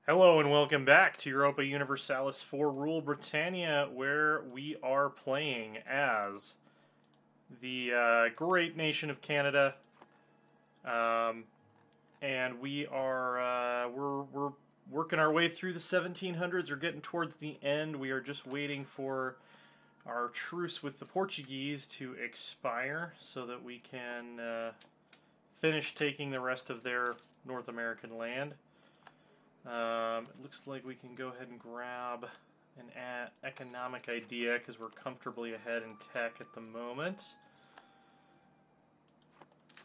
Hello and welcome back to Europa Universalis 4 Rule Britannia, where we are playing as the great nation of Canada, and we are we're working our way through the 1700s. We're getting towards the end. We are just waiting for our truce with the Portuguese to expire so that we can finish taking the rest of their North American land. It looks like we can go ahead and grab an economic idea because we're comfortably ahead in tech at the moment.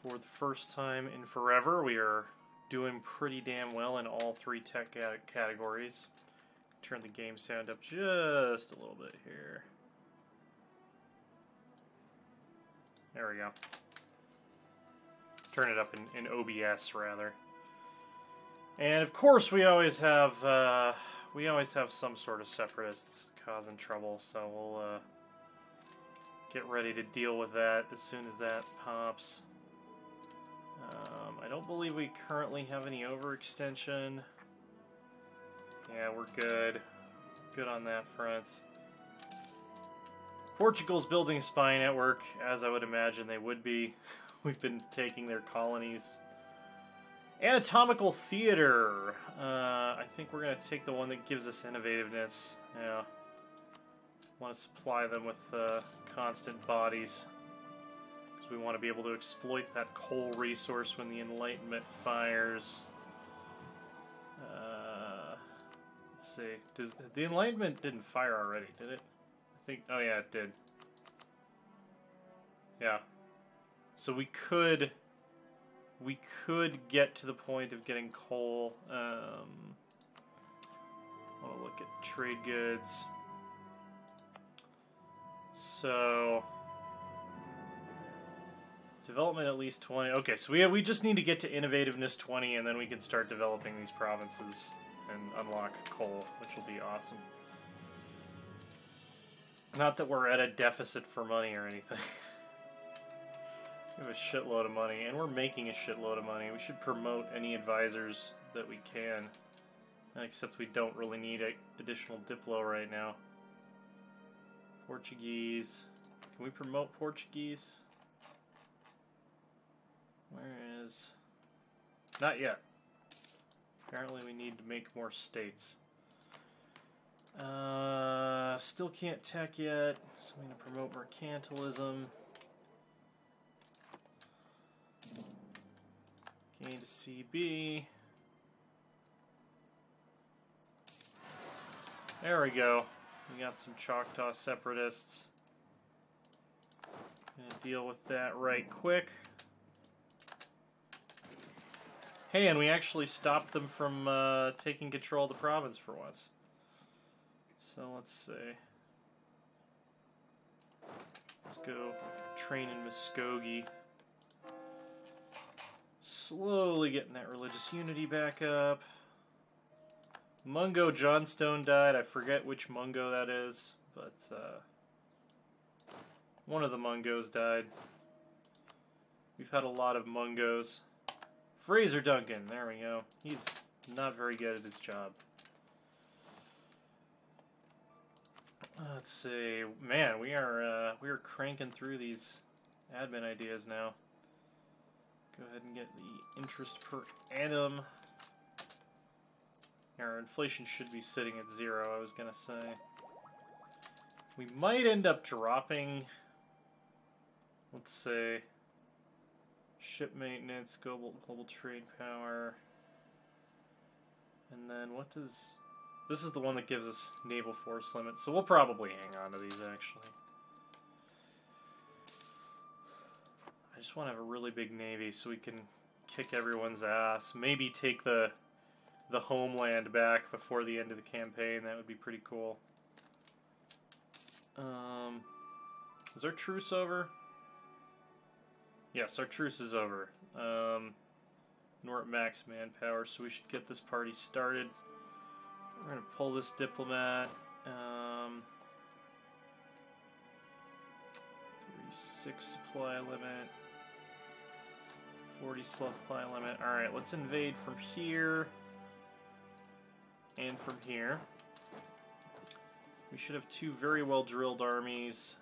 For the first time in forever, we are doing pretty damn well in all three tech categories. Turn the game sound up just a little bit here. There we go. Turn it up in OBS rather. And of course, we always have some sort of separatists causing trouble, so we'll get ready to deal with that as soon as that pops. I don't believe we currently have any overextension. Yeah, we're good. Good on that front. Portugal's building a spy network, as I would imagine they would be. We've been taking their colonies. Anatomical theater. I think we're going to take the one that gives us innovativeness. Yeah. Want to supply them with constant bodies. Because we want to be able to exploit that coal resource when the Enlightenment fires. Let's see. The Enlightenment didn't fire already, did it? I think... Oh yeah, it did. Yeah. So we could get to the point of getting coal. I'll look at trade goods. So development at least 20. Okay, so we just need to get to innovativeness 20, and then we can start developing these provinces and unlock coal, which will be awesome. Not that we're at a deficit for money or anything. We have a shitload of money, and we're making a shitload of money. We should promote any advisors that we can. Except we don't really need additional Diplo right now. Portuguese. Can we promote Portuguese? Where is... Not yet. Apparently we need to make more states. Still can't tech yet, so I'm going to promote mercantilism. Gain to CB. There we go. We got some Choctaw separatists. Gonna deal with that right quick. Hey, and we actually stopped them from taking control of the province for once. So let's see. Let's go train in Muskogee. Slowly getting that religious unity back up. Mungo Johnstone died. I forget which Mungo that is, but one of the Mungos died. We've had a lot of Mungos. Fraser Duncan, there we go. He's not very good at his job. Let's see. Man, we are cranking through these admin ideas now. Go ahead and get the interest per annum. Our inflation should be sitting at 0, I was going to say. We might end up dropping, let's say, ship maintenance, global trade power. And then what does... This is the one that gives us naval force limits, so we'll probably hang on to these, actually. I just want to have a really big navy so we can kick everyone's ass. Maybe take the homeland back before the end of the campaign. That would be pretty cool. Is our truce over? Yes, our truce is over. We're at max manpower, so we should get this party started. We're going to pull this diplomat. 36 supply limit. 40 supply limit. Alright, let's invade from here. and from here. We should have two very well-drilled armies.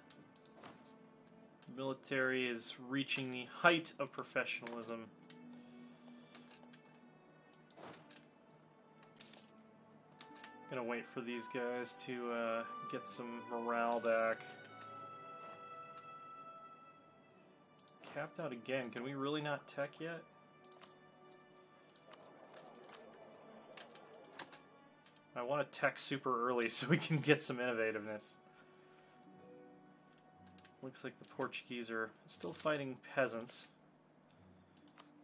The military is reaching the height of professionalism. Gonna wait for these guys to get some morale back. Capped out again. Can we really not tech yet? I want to tech super early so we can get some innovativeness. Looks like the Portuguese are still fighting peasants.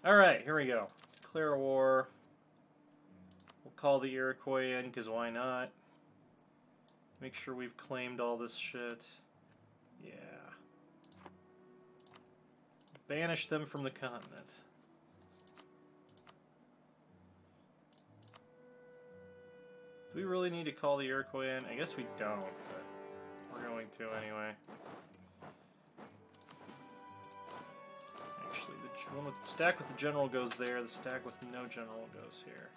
Alright, here we go. Declare a war. We'll call the Iroquois in, because why not? Make sure we've claimed all this shit. Yeah. Banish them from the continent. Do we really need to call the Iroquois in? I guess we don't, but we're going to anyway. Actually, the one with the stack with the general goes there, the stack with no general goes here.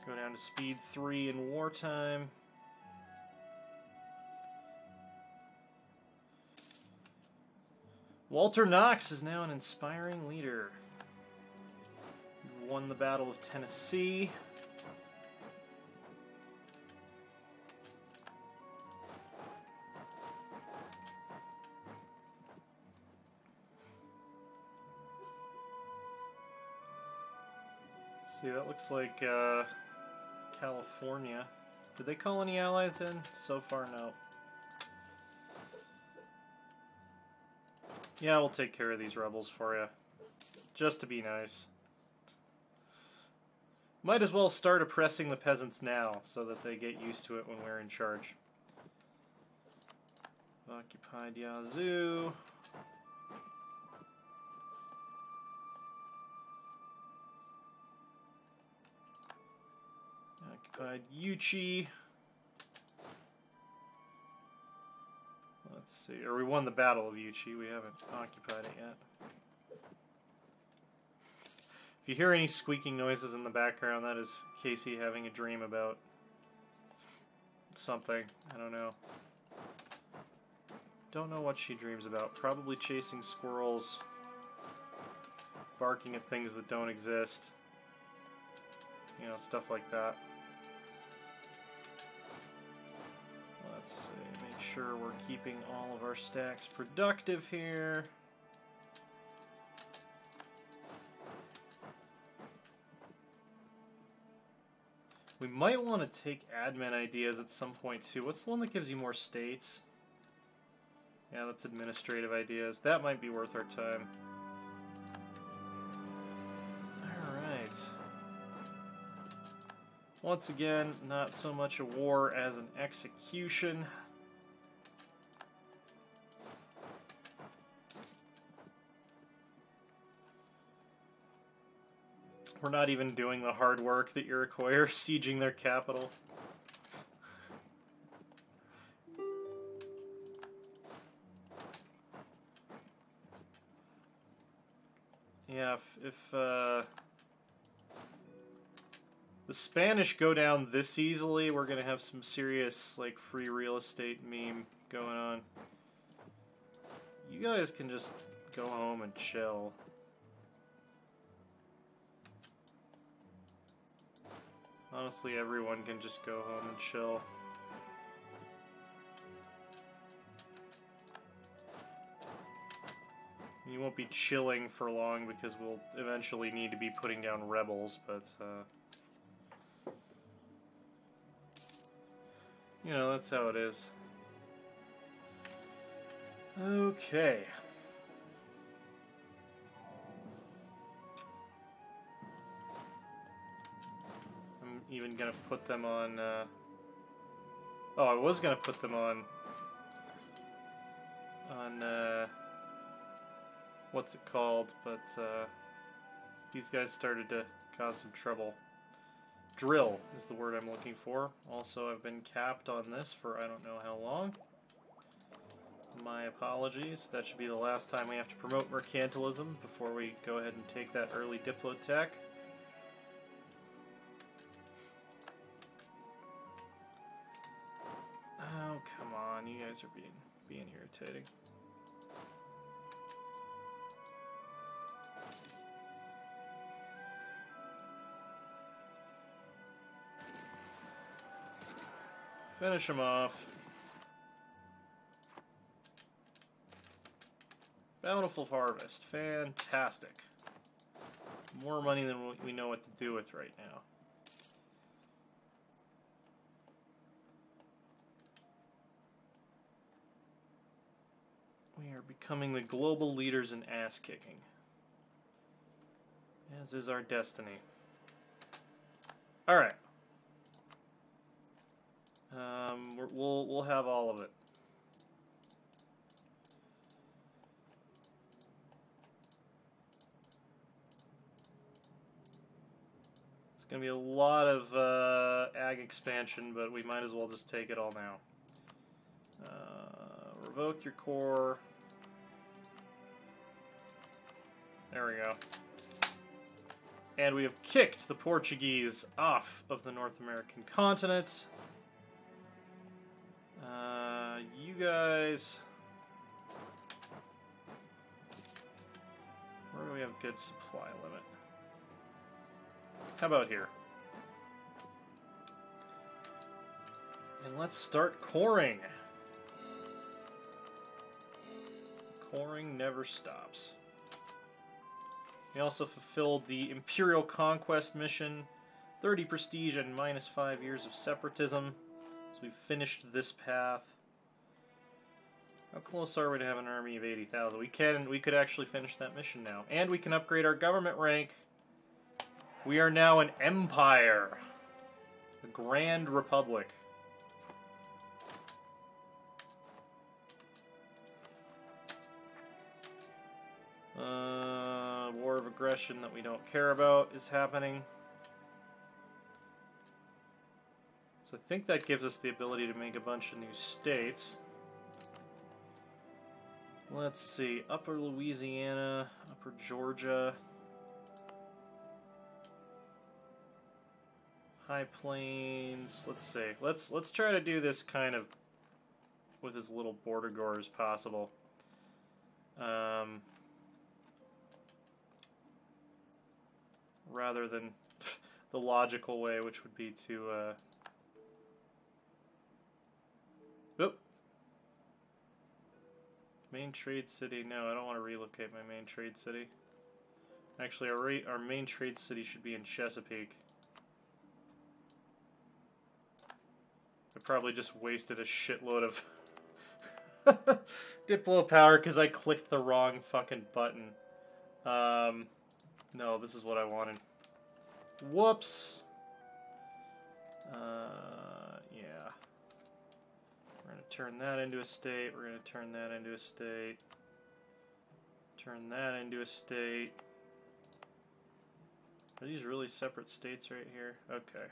Go down to speed 3 in wartime. Walter Knox is now an inspiring leader. We've won the Battle of Tennessee. Let's see, that looks like California. Did they call any allies in? So far, no. Yeah, we'll take care of these rebels for you. Just to be nice. Might as well start oppressing the peasants now, so that they get used to it when we're in charge. Occupied Yazoo. Occupied Yuchi. Let's see, or we won the Battle of Yuchi, we haven't occupied it yet. If you hear any squeaking noises in the background, that is Casey having a dream about something. I don't know. Don't know what she dreams about. Probably chasing squirrels, barking at things that don't exist. You know, stuff like that. Let's see. Make sure we're keeping all of our stacks productive here. We might want to take admin ideas at some point too. What's the one that gives you more states? Yeah, that's administrative ideas. That might be worth our time. Alright. Once again, not so much a war as an execution. We're not even doing the hard work. The Iroquois are sieging their capital. Yeah, if the Spanish go down this easily, we're gonna have some serious, like, free real estate meme going on. You guys can just go home and chill. Honestly, everyone can just go home and chill. You won't be chilling for long because we'll eventually need to be putting down rebels, but, you know, that's how it is. Okay. I'm even gonna put them on, oh, I was gonna put them on, what's it called, but, these guys started to cause some trouble. Drill is the word I'm looking for. Also, I've been capped on this for I don't know how long. My apologies. That should be the last time we have to promote mercantilism before we go ahead and take that early Diplotech. guys are being irritating. Finish him off. Bountiful harvest. Fantastic. More money than we know what to do with right now. We are becoming the global leaders in ass-kicking. As is our destiny. Alright. We'll have all of it. It's going to be a lot of ag expansion, but we might as well just take it all now. Revoke your core. There we go. And we have kicked the Portuguese off of the North American continent. You guys... Where do we have good supply limit? How about here? And let's start coring. Coring never stops. We also fulfilled the Imperial Conquest mission, 30 prestige and minus 5 years of separatism. So we've finished this path. How close are we to have an army of 80,000? We could actually finish that mission now. And we can upgrade our government rank. We are now an empire. A grand republic. War of aggression that we don't care about is happening. So I think that gives us the ability to make a bunch of new states. Let's see, Upper Louisiana, Upper Georgia, High Plains. Let's see. Let's try to do this kind of with as little border gore as possible. Rather than the logical way, which would be to oop. Main trade city. No, I don't want to relocate my main trade city. Actually, our main trade city should be in Chesapeake. I probably just wasted a shitload of Diplo power because I clicked the wrong fucking button. No, this is what I wanted. Whoops. Yeah. We're going to turn that into a state. We're going to turn that into a state. Turn that into a state. Are these really separate states right here? Okay.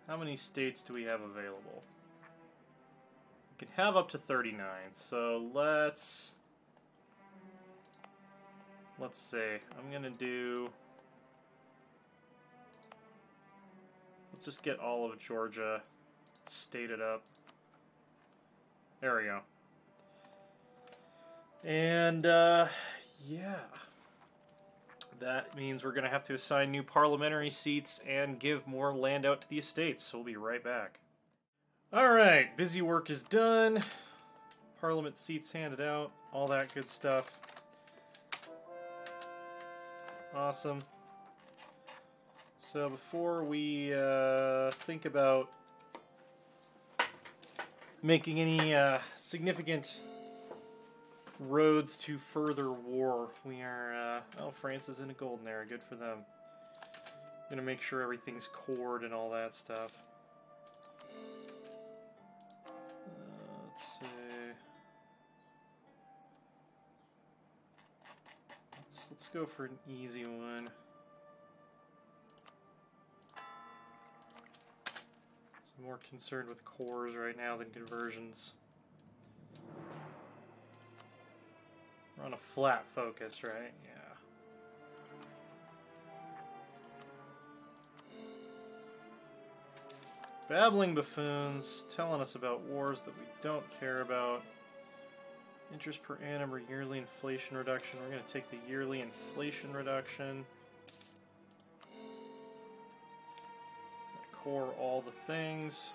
How many states do we have available? We can have up to 39, so let's see. I'm gonna do... Let's just get all of Georgia stated up. There we go. And, yeah. That means we're going to have to assign new parliamentary seats and give more land out to the estates, so we'll be right back. Alright, busy work is done. Parliament seats handed out, all that good stuff. Awesome. So before we think about making any significant roads to further war, we are, oh, France is in a golden era, good for them. Gonna make sure everything's cored and all that stuff. Let's see. Let's go for an easy one. I'm more concerned with cores right now than conversions. We're on a flat focus, right? Yeah. Babbling buffoons telling us about wars that we don't care about. Interest per annum or yearly inflation reduction. We're going to take the yearly inflation reduction. Core all the things.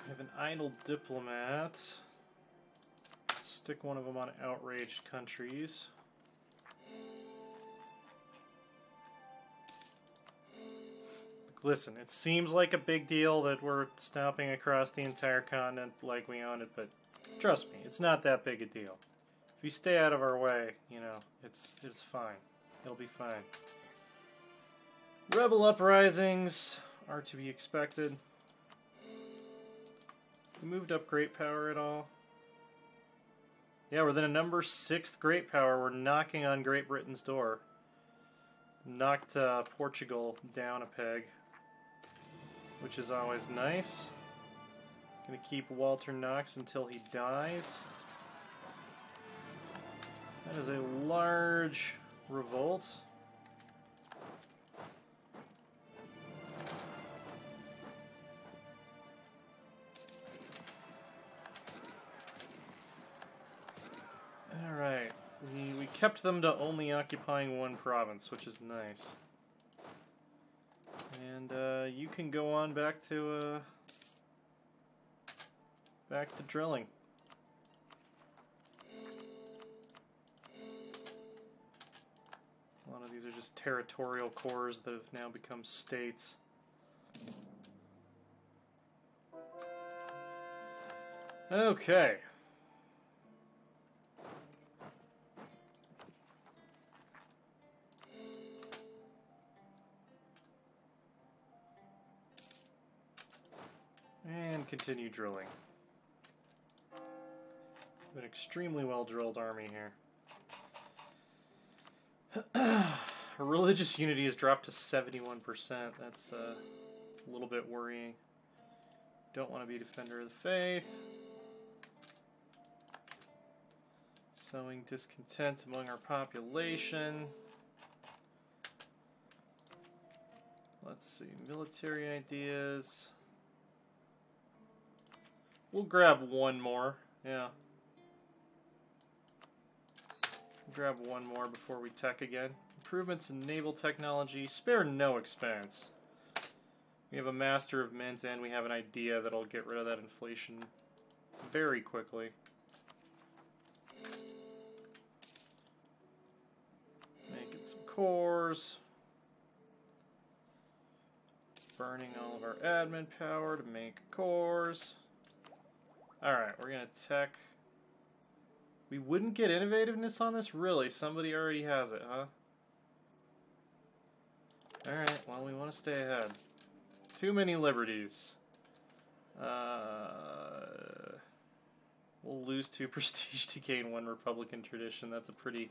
I have an idle diplomat. Stick one of them on outraged countries. Listen, it seems like a big deal that we're stomping across the entire continent like we own it, but trust me, it's not that big a deal. If you stay out of our way, you know, it's fine. It'll be fine. Rebel uprisings are to be expected. We moved up great power at all. Yeah, we're then a number 6th great power. We're knocking on Great Britain's door. Knocked Portugal down a peg, which is always nice. Gonna keep Walter Knox until he dies. That is a large revolt. Alright, we kept them to only occupying one province, which is nice. And you can go on back to drilling. A lot of these are just territorial cores that have now become states. Okay. And continue drilling. An extremely well-drilled army here. Religious unity has dropped to 71%. That's a little bit worrying. Don't want to be defender of the faith. Sowing discontent among our population. Let's see, military ideas. We'll grab one more, yeah. Grab one more before we tech again. Improvements in naval technology, spare no expense. We have a master of mint and we have an idea that'll get rid of that inflation very quickly. Making some cores. Burning all of our admin power to make cores. Alright, we're gonna tech. We wouldn't get innovativeness on this? Really? Somebody already has it, huh? Alright, well, we want to stay ahead. Too many liberties. We'll lose 2 prestige to gain 1 Republican tradition. That's a pretty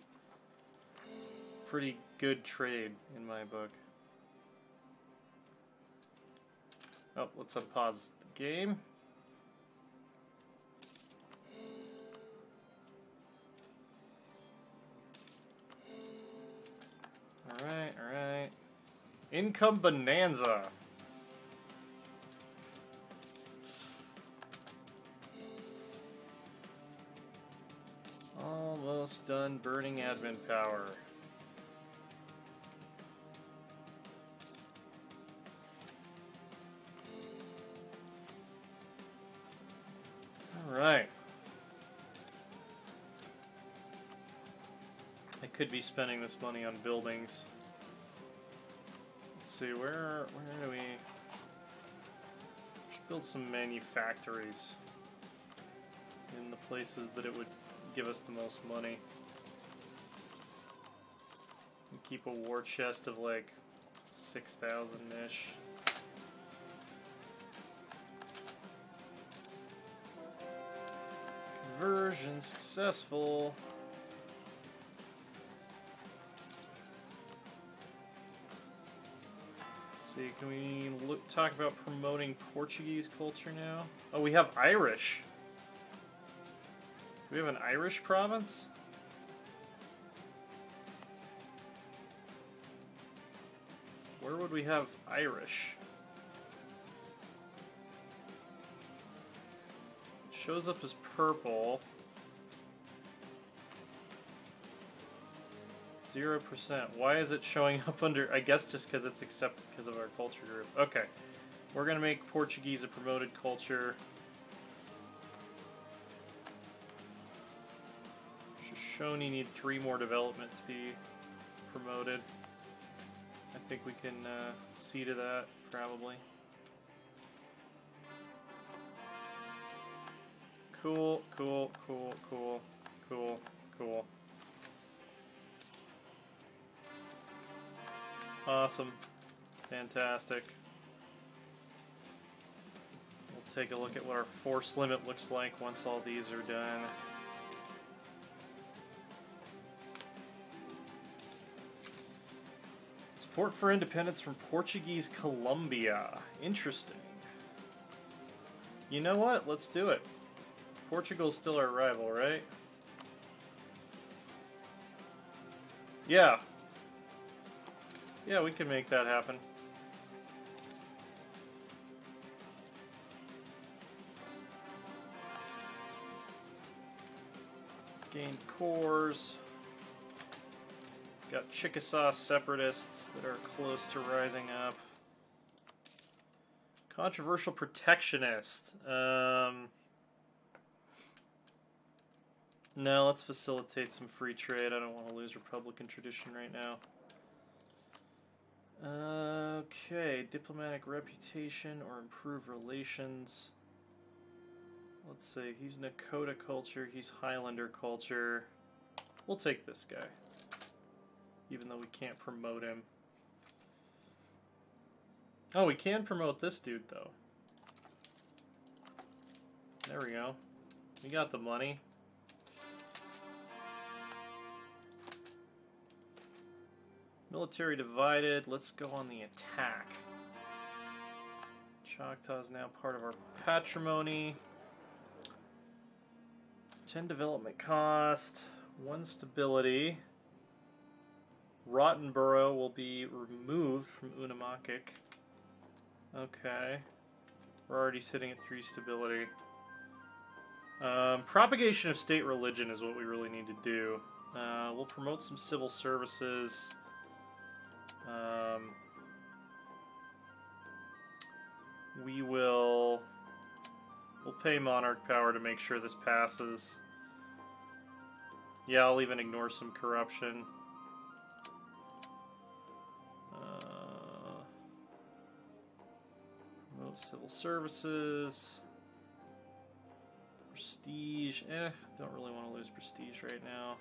good trade in my book. Oh, let's unpause the game. Alright. Income bonanza. Almost done burning admin power. Alright. I could be spending this money on buildings. Let's see, where do we... Just build some manufactories in the places that it would give us the most money. And keep a war chest of like 6,000-ish. Conversion successful. See, can we talk about promoting Portuguese culture now? Oh, we have Irish. Do we have an Irish province? Where would we have Irish? It shows up as purple. 0%. Why is it showing up under... I guess just because it's accepted because of our culture group. Okay. We're going to make Portuguese a promoted culture. Shoshone need 3 more development to be promoted. I think we can see to that, probably. Cool, cool, cool, cool, cool, cool. Awesome. Fantastic. We'll take a look at what our force limit looks like once all these are done. Support for independence from Portuguese Colombia. Interesting. You know what? Let's do it. Portugal's still our rival, right? Yeah. Yeah, we can make that happen. Gained cores. Got Chickasaw separatists that are close to rising up. Controversial protectionist. No, let's facilitate some free trade. I don't want to lose Republican tradition right now. Okay, diplomatic reputation or improve relations. Let's see, he's Nakota culture, he's Highlander culture. We'll take this guy, even though we can't promote him. Oh, we can promote this dude, though. There we go. We got the money. Military divided. Let's go on the attack. Choctaw is now part of our patrimony. 10 development cost. 1 stability. Rottenborough will be removed from Unamakik. Okay. We're already sitting at 3 stability. Propagation of state religion is what we really need to do. We'll promote some civil services. We'll pay monarch power to make sure this passes. Yeah, I'll even ignore some corruption. Promote civil services. Prestige. Don't really want to lose prestige right now.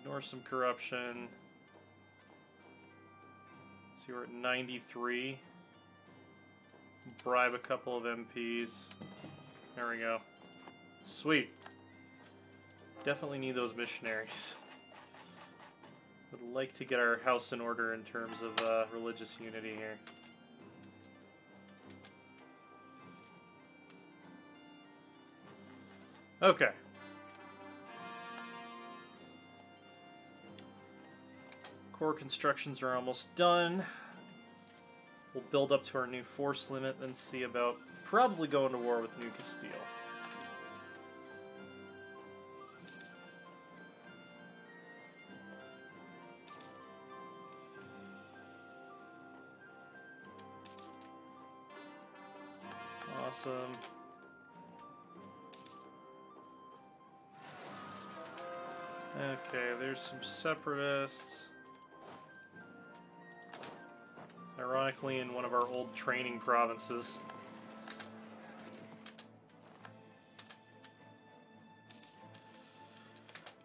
Ignore some corruption. See, we're at 93. Bribe a couple of MPs. There we go. Sweet. Definitely need those missionaries. Would like to get our house in order in terms of religious unity here. Okay. Core constructions are almost done. We'll build up to our new force limit, then see about probably going to war with New Castile. Awesome. Okay, there's some separatists. Ironically, in one of our old training provinces.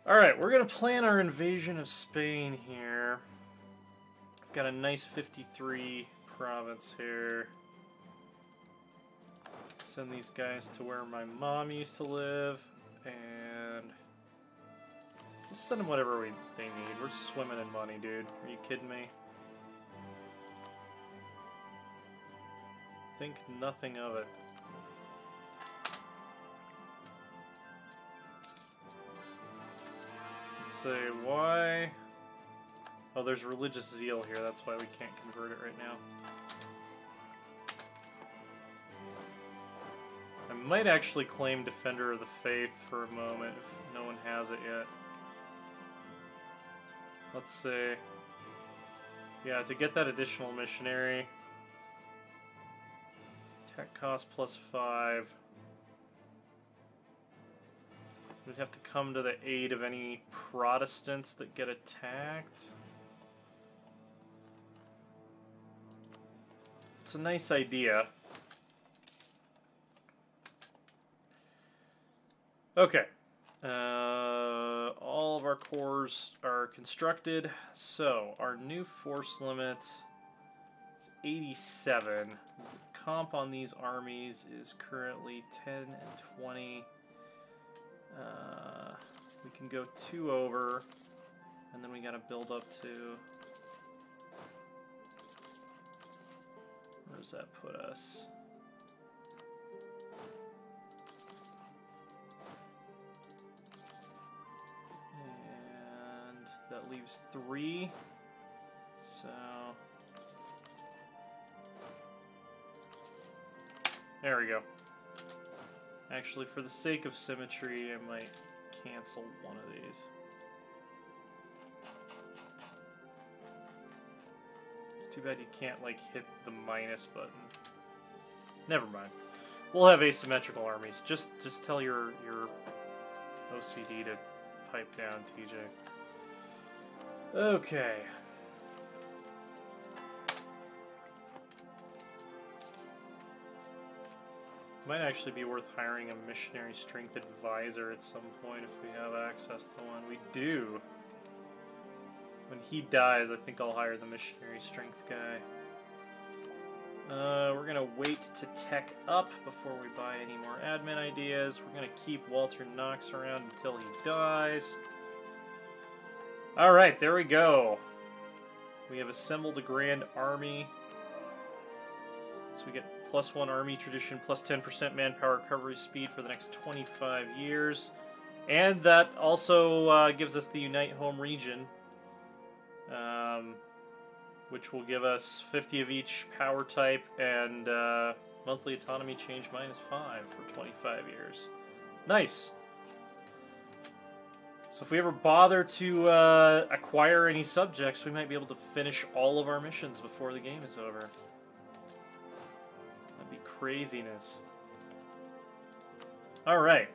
Alright, we're going to plan our invasion of Spain here. Got a nice 53 province here. Send these guys to where my mom used to live. And we'll send them whatever they need. We're swimming in money, dude. Are you kidding me? Think nothing of it. Let's say why Oh, there's religious zeal here. That's why we can't convert it right now. I might actually claim Defender of the Faith for a moment if no one has it yet. Let's see. Yeah, to get that additional missionary. Tech cost +5. We'd have to come to the aid of any Protestants that get attacked. It's a nice idea. Okay. All of our cores are constructed. So, our new force limit is 87. The comp on these armies is currently 10 and 20. We can go 2 over, and then we gotta build up to... Where does that put us? And that leaves 3. So... There we go. Actually, for the sake of symmetry, I might cancel one of these. It's too bad you can't, like, hit the minus button. Never mind. We'll have asymmetrical armies. Just tell your OCD to pipe down, TJ. Okay. Might actually be worth hiring a missionary strength advisor at some point if we have access to one. We do. When he dies, I think I'll hire the missionary strength guy. We're gonna wait to tech up before we buy any more admin ideas. We're gonna keep Walter Knox around until he dies. Alright, there we go. We have assembled a grand army. So we get +1 army tradition, +10% manpower recovery speed for the next 25 years. And that also gives us the Unite Home region, which will give us 50 of each power type and monthly autonomy change -5 for 25 years. Nice! So if we ever bother to acquire any subjects, we might be able to finish all of our missions before the game is over. Craziness. Alright.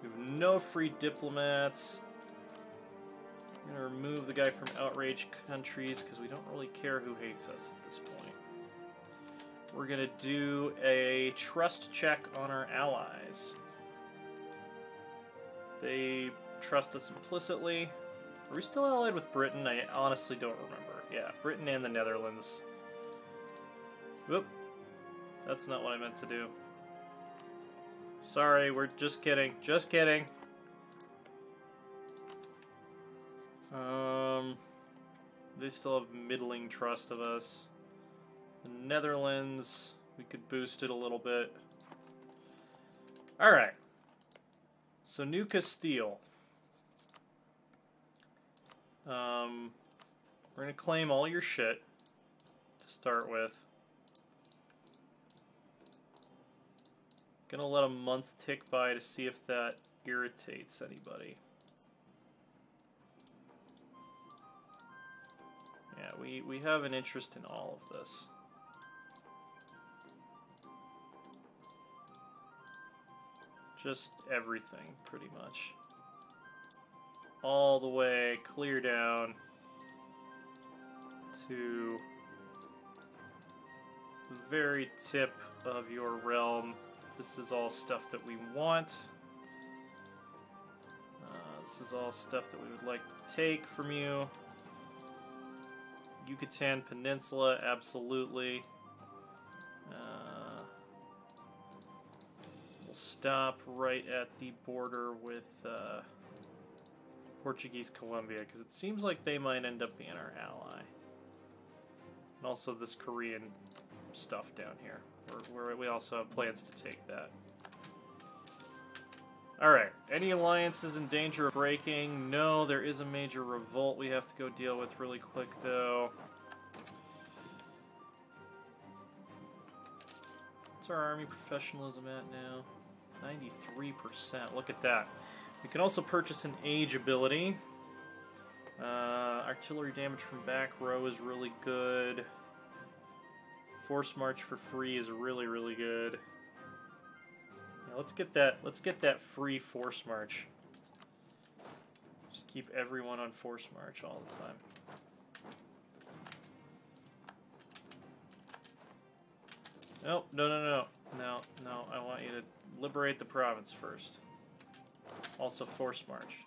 We have no free diplomats. I'm going to remove the guy from outraged countries because we don't really care who hates us at this point. We're going to do a trust check on our allies. They trust us implicitly. Are we still allied with Britain? I honestly don't remember. Yeah, Britain and the Netherlands. Whoop. That's not what I meant to do. Sorry, we're just kidding. Just kidding. They still have middling trust of us. The Netherlands, we could boost it a little bit. Alright. So, New Castile. We're going to claim all your shit to start with. Gonna let a month tick by to see if that irritates anybody. Yeah, we have an interest in all of this. Just everything, pretty much. All the way clear down to the very tip of your realm. This is all stuff that we want. This is all stuff that we would like to take from you. Yucatan Peninsula, absolutely. We'll stop right at the border with Portuguese Colombia, because it seems like they might end up being our ally. And also this Korean stuff down here. We also have plans to take that. Alright, any alliances in danger of breaking? No, there is a major revolt we have to go deal with really quick, though. What's our army professionalism at now? 93%. Look at that. We can also purchase an age ability. Artillery damage from back row is really good. Force march for free is really, really good. Yeah, let's get that free force march. Just keep everyone on force march all the time. Oh, no. No, I want you to liberate the province first. Also force march.